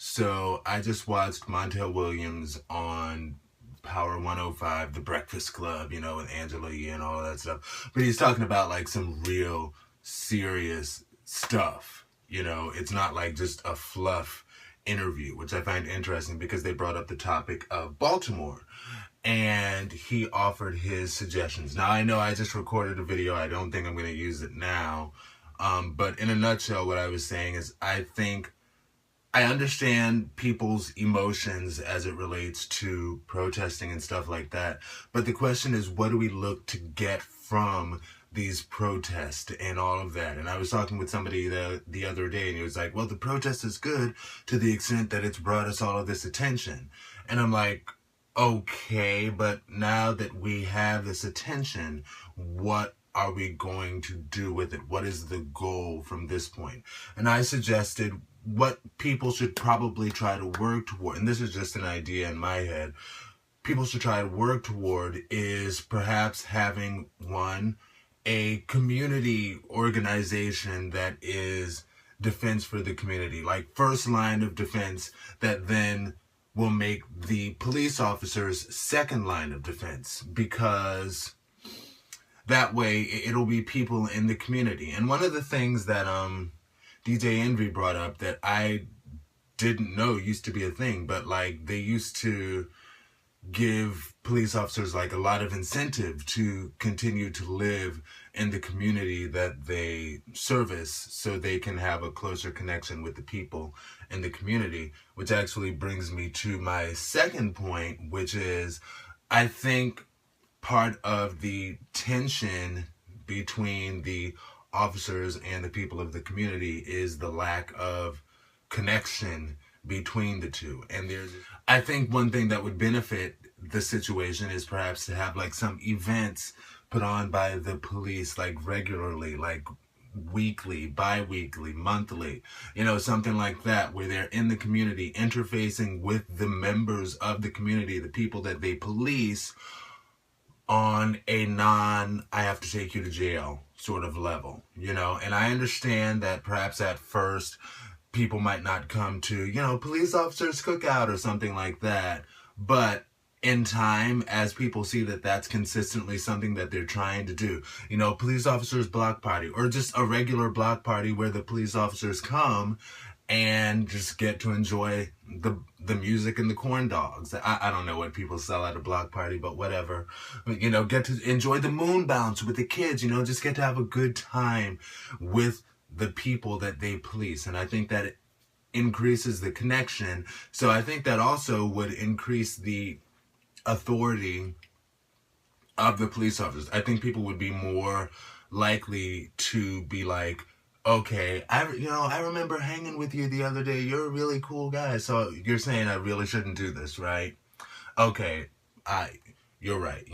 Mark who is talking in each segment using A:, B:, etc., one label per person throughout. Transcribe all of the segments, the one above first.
A: So I just watched Montel Williams on Power 105, The Breakfast Club, with Angela Yee and all that stuff. But he's talking about like some real serious stuff. It's not like just a fluff interview, which I find interesting because they brought up the topic of Baltimore. And he offered his suggestions. Now, I know I just recorded a video. I don't think I'm going to use it now. But in a nutshell, what I was saying is I understand people's emotions as it relates to protesting and stuff like that. But the question is, what do we look to get from these protests and all of that? And I was talking with somebody the other day, and he was like, well, the protest is good to the extent that it's brought us all of this attention. And I'm like, okay, but now that we have this attention, what are we going to do with it? What is the goal from this point? And I suggested what people should probably try to work toward, and this is just an idea in my head, people should try to work toward is perhaps having a community organization that is defense for the community, like first line of defense that then will make the police officers second line of defense, because that way it'll be people in the community. And one of the things that DJ Envy brought up that I didn't know used to be a thing, but like they used to give police officers like a lot of incentive to continue to live in the community that they service so they can have a closer connection with the people in the community, which actually brings me to my second point, which is I think part of the tension between the officers and the people of the community is the lack of connection between the two. And I think one thing that would benefit the situation is perhaps to have like some events put on by the police, like regularly, like weekly, bi-weekly, monthly, something like that, where they're in the community interfacing with the members of the community, the people that they police, on a I have to take you to jail sort of level, and I understand that perhaps at first people might not come to, police officers cookout or something like that, but in time, as people see that that's consistently something that they're trying to do, police officers block party, or just a regular block party where the police officers come and just get to enjoy the music and the corn dogs. I don't know what people sell at a block party, but whatever. But, get to enjoy the moon bounce with the kids, just get to have a good time with the people that they police. And I think that it increases the connection. So I think that also would increase the authority of the police officers. I think people would be more likely to be like, okay, I remember hanging with you the other day. You're a really cool guy. So you're saying I really shouldn't do this, right? Okay, you're right,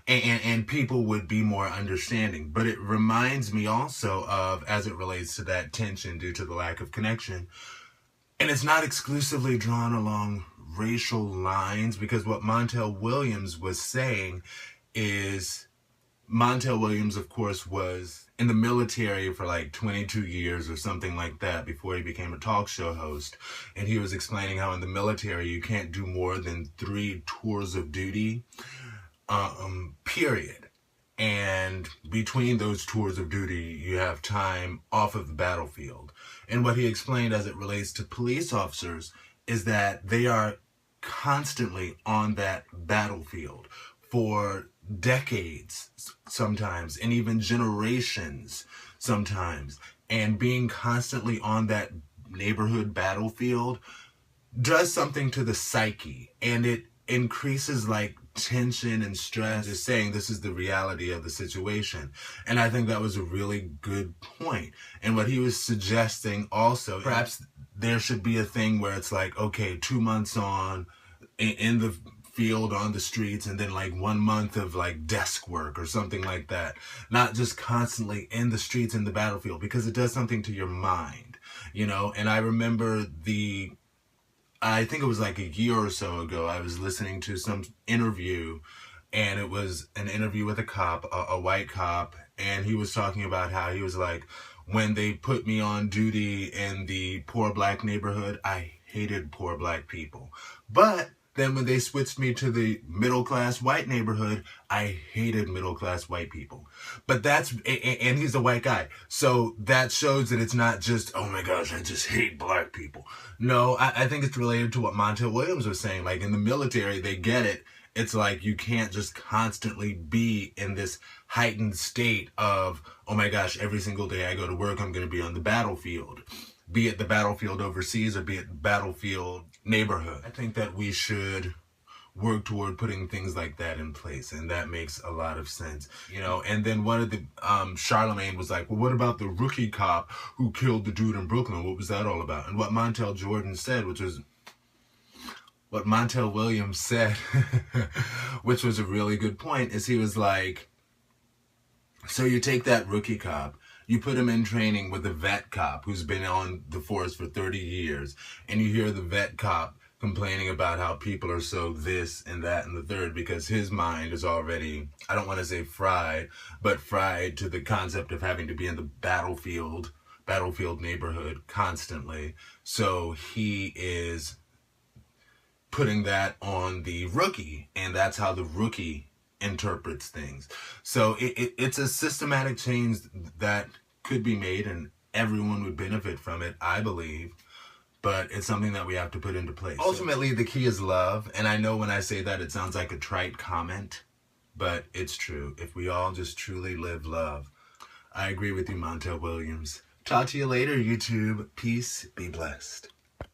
A: and people would be more understanding. But it reminds me also of, as it relates to that tension due to the lack of connection, and it's not exclusively drawn along racial lines, because what Montel Williams was saying is, Montel Williams, of course, was in the military for like 22 years or something like that before he became a talk show host. And he was explaining how in the military you can't do more than 3 tours of duty, period. And between those tours of duty, you have time off of the battlefield. And what he explained as it relates to police officers is that they are constantly on that battlefield for decades sometimes, and even generations sometimes. And being constantly on that neighborhood battlefield does something to the psyche, and it increases like tension and stress. Just saying this is the reality of the situation. And I think that was a really good point. And what he was suggesting also, perhaps there should be a thing where it's like, okay, 2 months on in the field on the streets, and then like 1 month of like desk work or something like that. Not just constantly in the streets, in the battlefield, because it does something to your mind, And I remember I think it was like a year or so ago, I was listening to some interview, and it was an interview with a cop, a white cop, and he was talking about how he was like, When they put me on duty in the poor black neighborhood, I hated poor black people. But then when they switched me to the middle class white neighborhood, I hated middle class white people. But and he's a white guy. So that shows that it's not just, oh my gosh, I just hate black people. No, I think it's related to what Montel Williams was saying. Like in the military, they get it. It's like you can't just constantly be in this heightened state of, oh my gosh, every single day I go to work, I'm going to be on the battlefield. Be it the battlefield overseas or be it the battlefield neighborhood. I think that we should work toward putting things like that in place, and that makes a lot of sense, you know. And then one of the Charlemagne was like, well, what about the rookie cop who killed the dude in Brooklyn? What was that all about? And what Montel Jordan said, which was what Montel Williams said, which was a really good point, is he was like, so you take that rookie cop, you put him in training with a vet cop who's been on the force for 30 years, and you hear the vet cop complaining about how people are so this and that and the third because his mind is already, I don't want to say fried, but fried to the concept of having to be in the battlefield neighborhood constantly. So he is putting that on the rookie, and that's how the rookie interprets things. So it's a systematic change that could be made, and everyone would benefit from it, I believe. But it's something that we have to put into place. Ultimately, the key is love. And I know when I say that, it sounds like a trite comment, but it's true. If we all just truly live love. I agree with you, Montel Williams. Talk to you later, YouTube. Peace. Be blessed.